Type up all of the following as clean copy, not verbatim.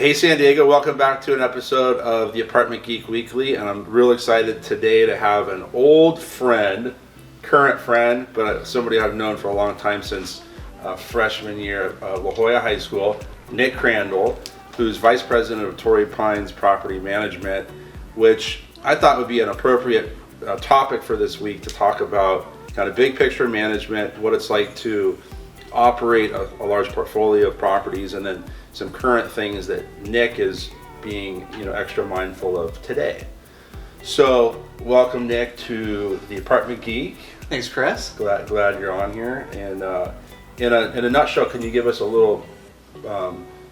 Hey San Diego, welcome back to an episode of the Apartment Geek Weekly, and I'm real excited today to have an old friend, current friend, but somebody I've known for a long time since freshman year at La Jolla High School, Nick Crandall, who's Vice President of Torrey Pines Property Management, which I thought would be an appropriate topic for this week to talk about kind of big picture management, what it's like to operate a large portfolio of properties, and then some current things that Nick is being extra mindful of today. So welcome, Nick, to the Apartment Geek. Thanks, Chris. Glad you're on here. And in a nutshell, can you give us a little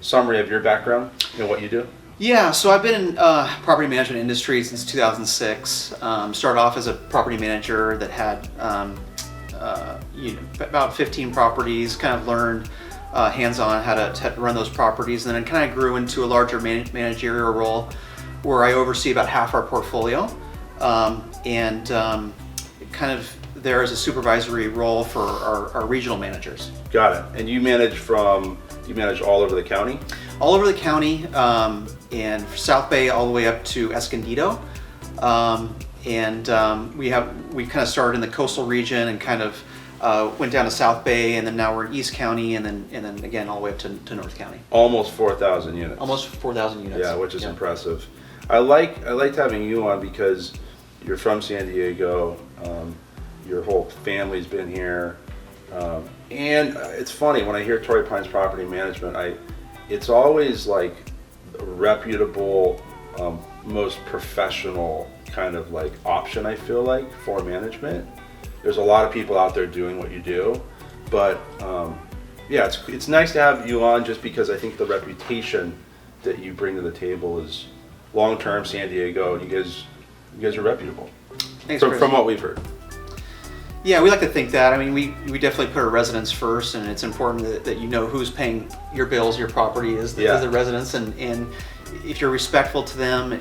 summary of your background and what you do? Yeah, so I've been in property management industry since 2006. Started off as a property manager that had about 15 properties, kind of learned hands-on how to run those properties, and then kind of grew into a larger managerial role where I oversee about half our portfolio, and kind of there as a supervisory role for our regional managers. Got it. And you manage all over the county? All over the county, and South Bay all the way up to Escondido. We kind of started in the coastal region and kind of went down to South Bay, and then now we're in East County, and then again all the way up to North County. Almost 4,000 units. Almost 4,000 units. Yeah, which is impressive. I liked having you on because you're from San Diego. Your whole family's been here, and it's funny when I hear Torrey Pines Property Management. It's always like a reputable, most professional kind of like option, I feel like, for management. There's a lot of people out there doing what you do, but it's nice to have you on just because I think the reputation that you bring to the table is long-term San Diego, and you guys are reputable. Thanks, from what we've heard. Yeah, we like to think that. I mean, we definitely put our residents first, and it's important that you know who's paying your bills, your property is the residents, and if you're respectful to them,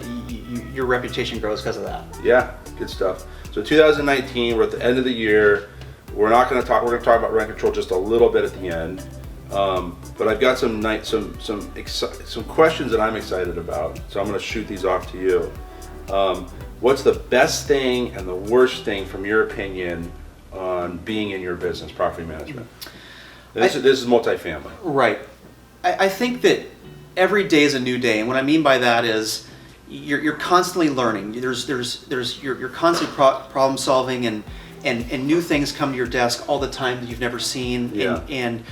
your reputation grows because of that. Yeah, good stuff. So 2019, we're at the end of the year. We're going to talk about rent control just a little bit at the end, but I've got some questions that I'm excited about. So I'm going to shoot these off to you. What's the best thing and the worst thing, from your opinion, on being in your business, property management? This is multifamily. Right. I think that every day is a new day, and what I mean by that is you're constantly learning. You're constantly problem solving, and new things come to your desk all the time that you've never seen. Yeah. And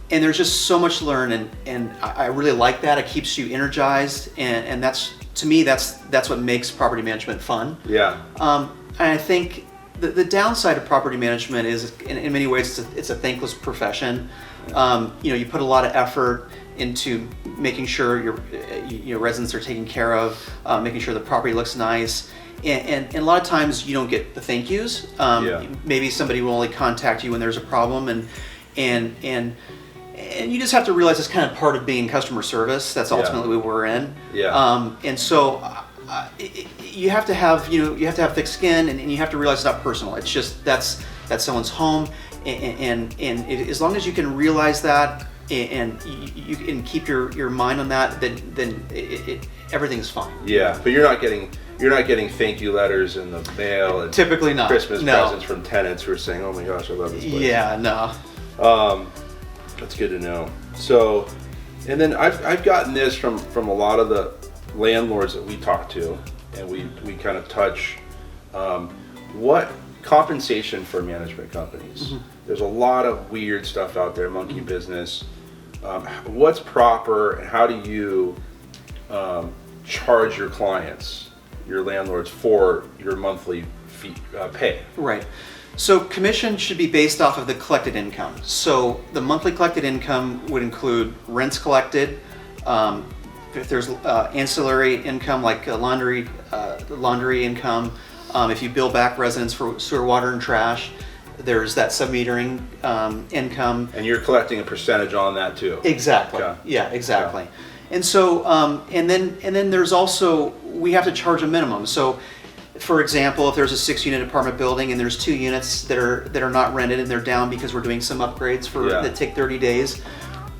there's just so much to learn, and I really like that. It keeps you energized, and that's, to me, that's what makes property management fun. Yeah. And I think the downside of property management is, in many ways, it's a thankless profession. You put a lot of effort into making sure your residents are taken care of, making sure the property looks nice, and a lot of times you don't get the thank yous. Maybe somebody will only contact you when there's a problem, and you just have to realize it's kind of part of being customer service. That's ultimately what we're in. And so you have to have thick skin, and you have to realize it's not personal. It's just that's someone's home, and as long as you can realize that, and you can keep your mind on that, then everything's fine. Yeah, but you're not getting thank you letters in the mail and typically not Christmas presents from tenants who are saying, "Oh my gosh, I love this place." Yeah, no. That's good to know. So, and then I've gotten this from a lot of the landlords that we talk to, and we kind of touch what compensation for management companies. Mm-hmm. There's a lot of weird stuff out there, monkey business. What's proper, and how do you charge your clients, your landlords, for your monthly fee pay? Right. So commission should be based off of the collected income. So the monthly collected income would include rents collected. If there's ancillary income like laundry income, if you bill back residents for sewer, water, and trash, there's that sub-metering income. And you're collecting a percentage on that too. Exactly. Okay. Yeah, exactly. Yeah. And so, and then there's also, we have to charge a minimum. So, for example, if there's a 6-unit apartment building and there's 2 units that are not rented and they're down because we're doing some upgrades that take 30 days,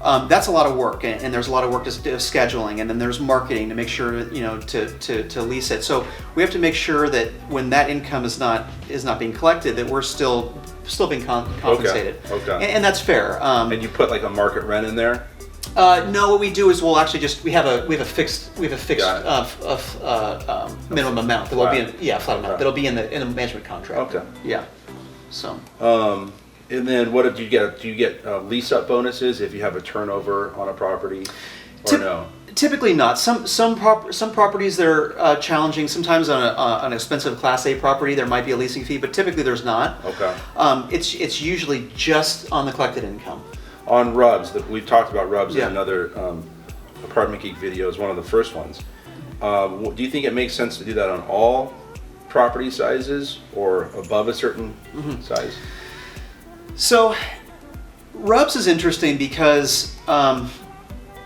That's a lot of work, and there's a lot of work to scheduling, and then there's marketing to make sure to lease it. So we have to make sure that when that income is not being collected, that we're still being compensated. Okay. And that's fair. And you put like a market rent in there? No, what we do is we'll actually we have a fixed minimum amount that will be flat amount that'll be in the management contract. Okay. Yeah. So. And then what do you get? Do you get lease up bonuses if you have a turnover on a property, or no? Typically not. Some properties that are challenging. Sometimes on an expensive Class A property there might be a leasing fee, but typically there's not. Okay. It's usually just on the collected income. On RUBS, we've talked about RUBS in another Apartment Geek video. Is one of the first ones. Do you think it makes sense to do that on all property sizes or above a certain size? So, RUBS is interesting because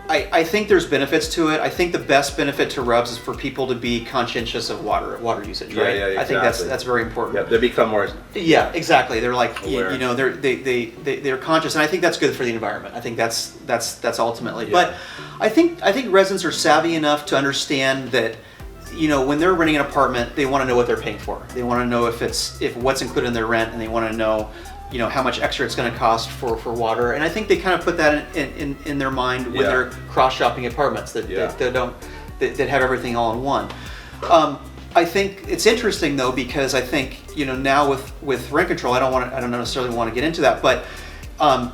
I think there's benefits to it. I think the best benefit to RUBS is for people to be conscientious of water usage, right? Yeah, exactly. I think that's very important. Yeah, they become more. Yeah, exactly. They're like aware. they're conscious, and I think that's good for the environment. I think that's ultimately. Yeah. But I think residents are savvy enough to understand that. When they're renting an apartment, they want to know what they're paying for. They want to know if what's included in their rent, and they want to know, how much extra it's going to cost for water. And I think they kind of put that in their mind when they're cross-shopping apartments that have everything all in one. I think it's interesting though, because I think now with rent control, I don't necessarily want to get into that, but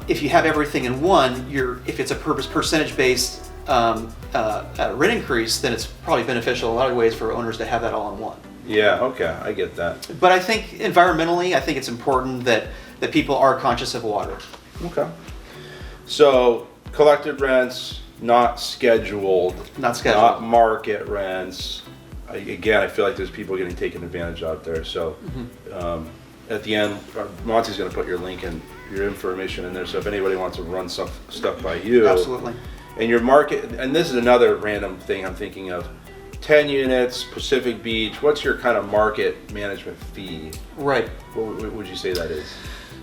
if you have everything in one, if it's a percentage-based rent increase, then it's probably beneficial in a lot of ways for owners to have that all in one. Yeah, okay, I get that. But I think environmentally, I think it's important that people are conscious of water. Okay. So collected rents, not scheduled, not market rents. Again, I feel like there's people getting taken advantage out there. So at the end, Monty's going to put your link and your information in there. So if anybody wants to run stuff by you, absolutely. And your market, and this is another random thing I'm thinking of. 10 units, Pacific Beach. What's your kind of market management fee? Right. What would you say that is?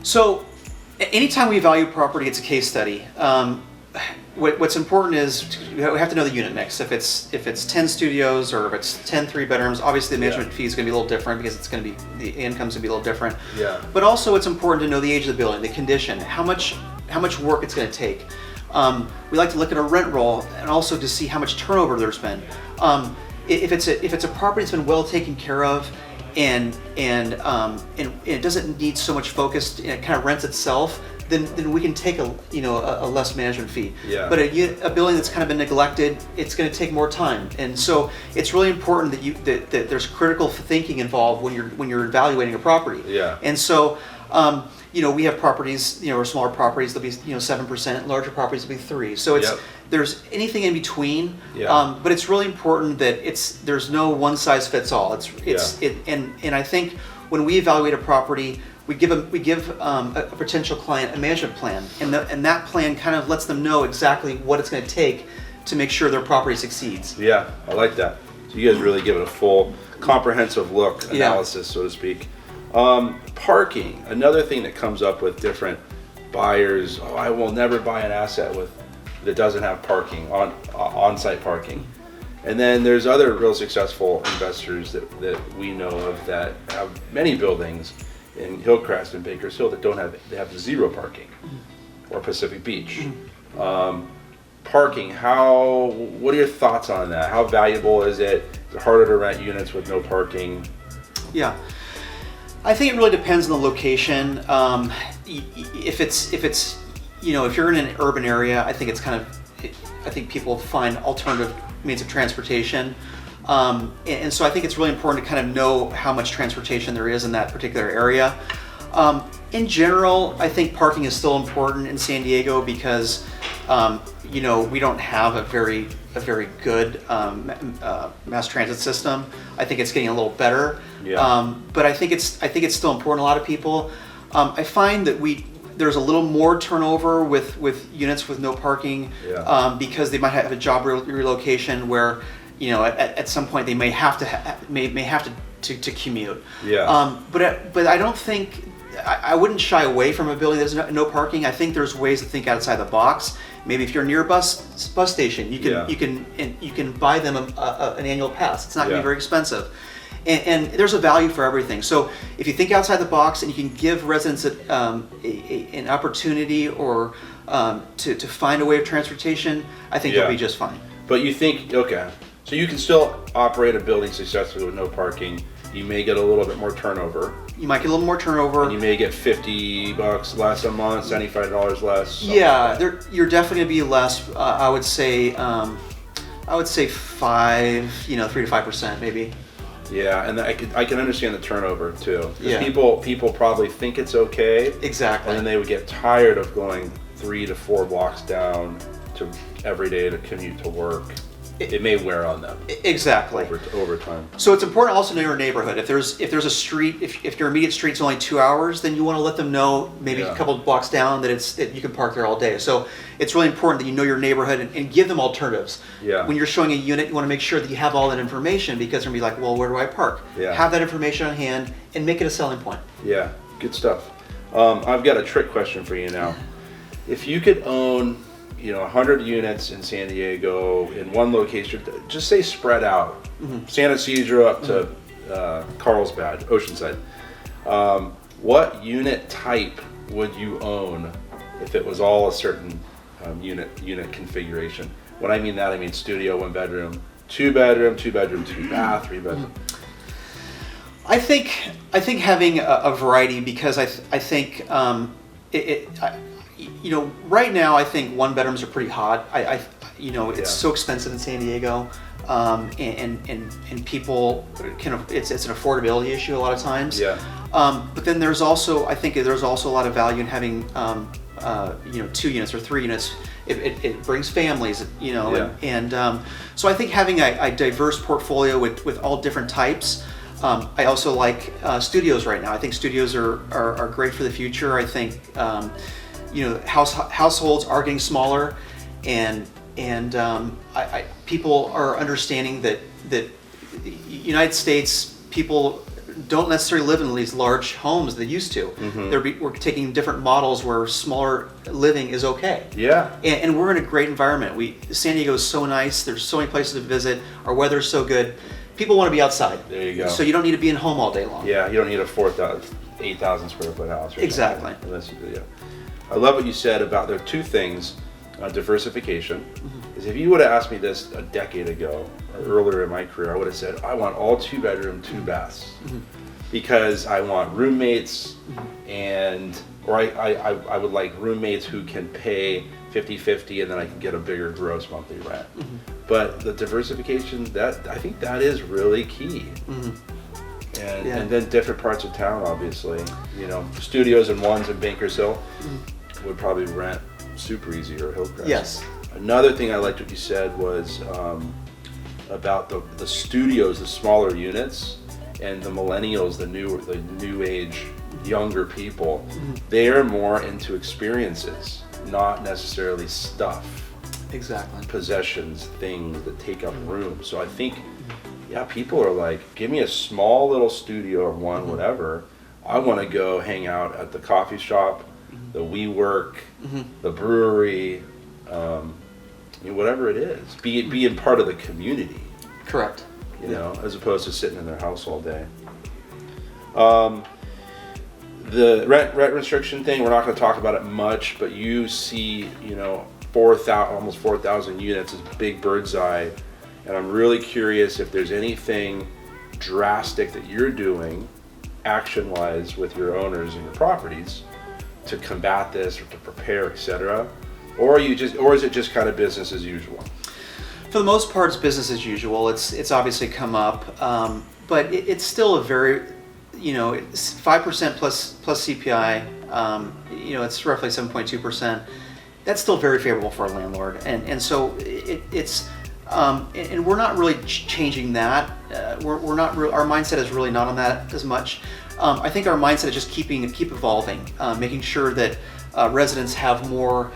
So, anytime we value property, it's a case study. What's important is we have to know the unit mix. If it's 10 studios or if it's 10 3-bedrooms, obviously the management fee is going to be a little different because the income's going to be a little different. Yeah. But also, it's important to know the age of the building, the condition, how much work it's going to take. We like to look at a rent roll and also to see how much turnover there's been. If it's a property that's been well taken care of and it doesn't need so much focus, it kind of rents itself, then we can take a less management fee. Yeah. But a building that's kind of been neglected, it's going to take more time, and so it's really important that there's critical thinking involved when you're evaluating a property. Yeah. And so. We have properties, or smaller properties, they'll be 7%, larger properties will be 3%. So there's anything in between. Yeah. But it's really important that there's no one size fits all. And I think when we evaluate a property, we give a potential client a management plan, and that plan kind of lets them know exactly what it's going to take to make sure their property succeeds. Yeah, I like that. So you guys really give it a full, comprehensive look, analysis, so to speak. Parking, another thing that comes up with different buyers. I will never buy an asset that doesn't have parking, on-site parking. And then there's other real successful investors that we know of that have many buildings in Hillcrest and Baker's Hill that they have zero parking, or Pacific Beach. Parking, what are your thoughts on that? How valuable is it? Is it harder to rent units with no parking? Yeah. I think it really depends on the location. If you're in an urban area, I think I think people find alternative means of transportation. And so I think it's really important to kind of know how much transportation there is in that particular area. In general, I think parking is still important in San Diego because, we don't have a very good mass transit system. I think it's getting a little better. Yeah. But I think it's still important to a lot of people. I find that there's a little more turnover with units with no parking because they might have a job relocation where at some point they may have to commute. Yeah. But I don't think I wouldn't shy away from a building that's no parking. I think there's ways to think outside the box Maybe if you're near a bus station, you Yeah. can buy them an annual pass. It's not going to Yeah. be very expensive. And there's a value for everything. So if you think outside the box and you can give residents an opportunity or to find a way of transportation, I think Yeah. you'll be just fine. But you think, okay, so you can still operate a building successfully with no parking. You may get a little bit more turnover. You might get a little more turnover. And you may get $50 less a month, $75 less. Yeah, you're definitely going to be less. I would say 3 to 5% maybe. Yeah, and I can understand the turnover too. 'Cause Yeah. people probably think it's okay. Exactly. And then they would get tired of going 3 to 4 blocks down to every day to commute to work. It may wear on them Exactly. over time. So it's important also to know your neighborhood. If there's a street, if your immediate street's only 2 hours, then you want to let them know maybe Yeah. a couple of blocks down that you can park there all day. So it's really important that you know your neighborhood and give them alternatives. Yeah. When you're showing a unit, you want to make sure that you have all that information because they're going to be like, well, where do I park? Yeah. Have that information on hand and make it a selling point. Yeah, good stuff. I've got a trick question for you now. If you could own 100 units in San Diego in one location, just say spread out, San Ysidro up to Carlsbad, Oceanside. What unit type would you own if it was all a certain unit configuration? When I mean that, I mean studio, 1 bedroom, 2 bedroom, 2 bedroom, 2 bath, 3 bedroom. I think having a variety because I think right now I think 1 bedrooms are pretty hot. It's so expensive in San Diego, and people it's an affordability issue a lot of times. Yeah. But then there's also a lot of value in having 2 units or 3 units. It brings families, Yeah. and so I think having a diverse portfolio with all different types. I also like studios right now. I think studios are great for the future. I think households are getting smaller, and people are understanding that United States people don't necessarily live in these large homes they used to. We're taking different models where smaller living is okay. Yeah. And we're in a great environment. San Diego is so nice. There's so many places to visit. Our weather's so good. People want to be outside. There you go. So you don't need to be in home all day long. Yeah, you don't need a 8,000 square foot house. Or Exactly. something, unless you do, yeah. I love what you said about there are 2 things. Diversification. Is if you would have asked me this a decade ago or earlier in my career, I would have said I want all 2 bedroom, 2 baths because I want roommates or I would like roommates who can pay 50-50 and then I can get a bigger gross monthly rent. But the diversification, I think that is really key. And then different parts of town, obviously. Studios and ones in Bankers Hill would probably rent super easy or Hillcrest. Yes. Another thing I liked what you said was about the studios, the smaller units, and the millennials, the new age, younger people. They are more into experiences, not necessarily stuff. Exactly. Possessions, things that take up room. So I think, people are like, give me a small little studio or one, whatever. I want to go hang out at the coffee shop, the WeWork, the brewery, whatever it is. Being part of the community. Correct. As opposed to sitting in their house all day. The rent restriction thing, we're not going to talk about it much, but you see, almost 4,000 units is big bird's eye, and I'm really curious if there's anything drastic that you're doing, action-wise, with your owners and your properties, to combat this or to prepare, etc., or is it just kind of business as usual? For the most part, it's business as usual. It's obviously come up, but it's still a very, it's 5% plus CPI. It's roughly 7.2%. That's still very favorable for a landlord, and so it's and we're not really changing that. We're not. Our mindset is really not on that as much. I think our mindset is just keep evolving, making sure that residents have more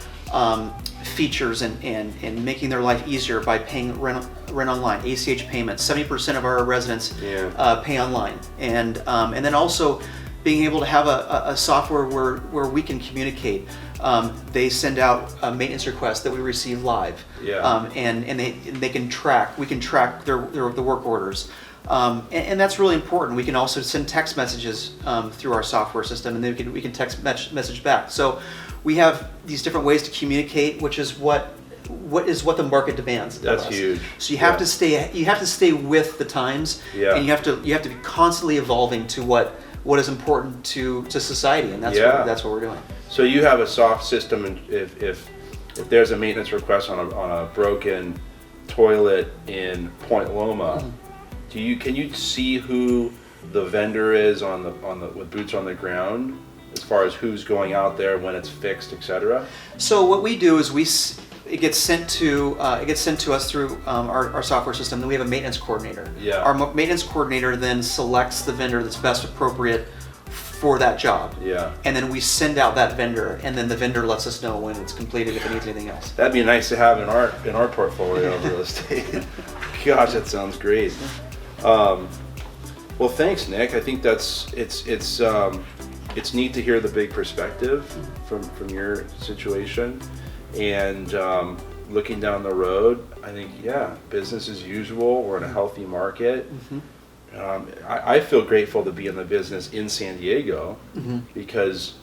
features and making their life easier by paying rent online, ACH payments. 70% of our residents pay online, and then also being able to have a software where we can communicate. They send out maintenance requests that we receive live, and they can track. We can track the work orders, and that's really important. We can also send text messages through our software system, and then we can text message back. So we have these different ways to communicate, which is what the market demands. That's huge. So you have to stay with the times, and you have to be constantly evolving to what is important to society, and that's what we're doing. So you have a soft system, and if there's a maintenance request on a broken toilet in Point Loma, can you see who the vendor is with boots on the ground, as far as who's going out there when it's fixed, etc.? So what we do is it gets sent to us through our software system. Then we have a maintenance coordinator. Yeah. Our maintenance coordinator then selects the vendor that's best appropriate for that job. Yeah. And then we send out that vendor, and then the vendor lets us know when it's completed if it needs anything else. That'd be nice to have in our portfolio of real estate. Gosh, that sounds great. Well, thanks, Nick. I think it's neat to hear the big perspective from your situation, and looking down the road, I think business as usual. We're in a healthy market. I feel grateful to be in the business in San Diego, because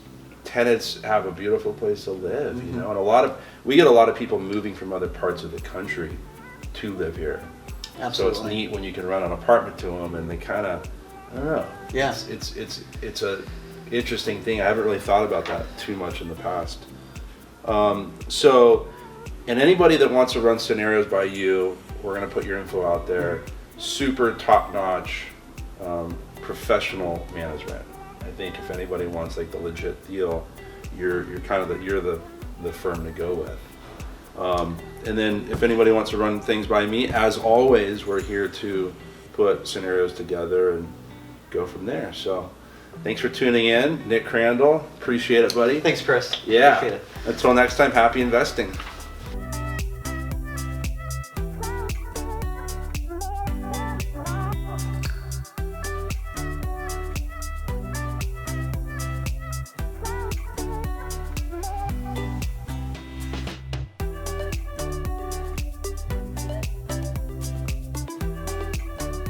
tenants have a beautiful place to live, and we get a lot of people moving from other parts of the country to live here. Absolutely. So it's neat when you can rent an apartment to them, and they kind of, I don't know. Yeah. It's a interesting thing. I haven't really thought about that too much in the past. And anybody that wants to run scenarios by you, we're going to put your info out there. Super top-notch, professional management. I think if anybody wants like the legit deal, you're the firm to go with. And then if anybody wants to run things by me, as always, we're here to put scenarios together and go from there. So thanks for tuning in. Nick Crandall, appreciate it, buddy. Thanks, Chris. Yeah. Appreciate it. Until next time, happy investing.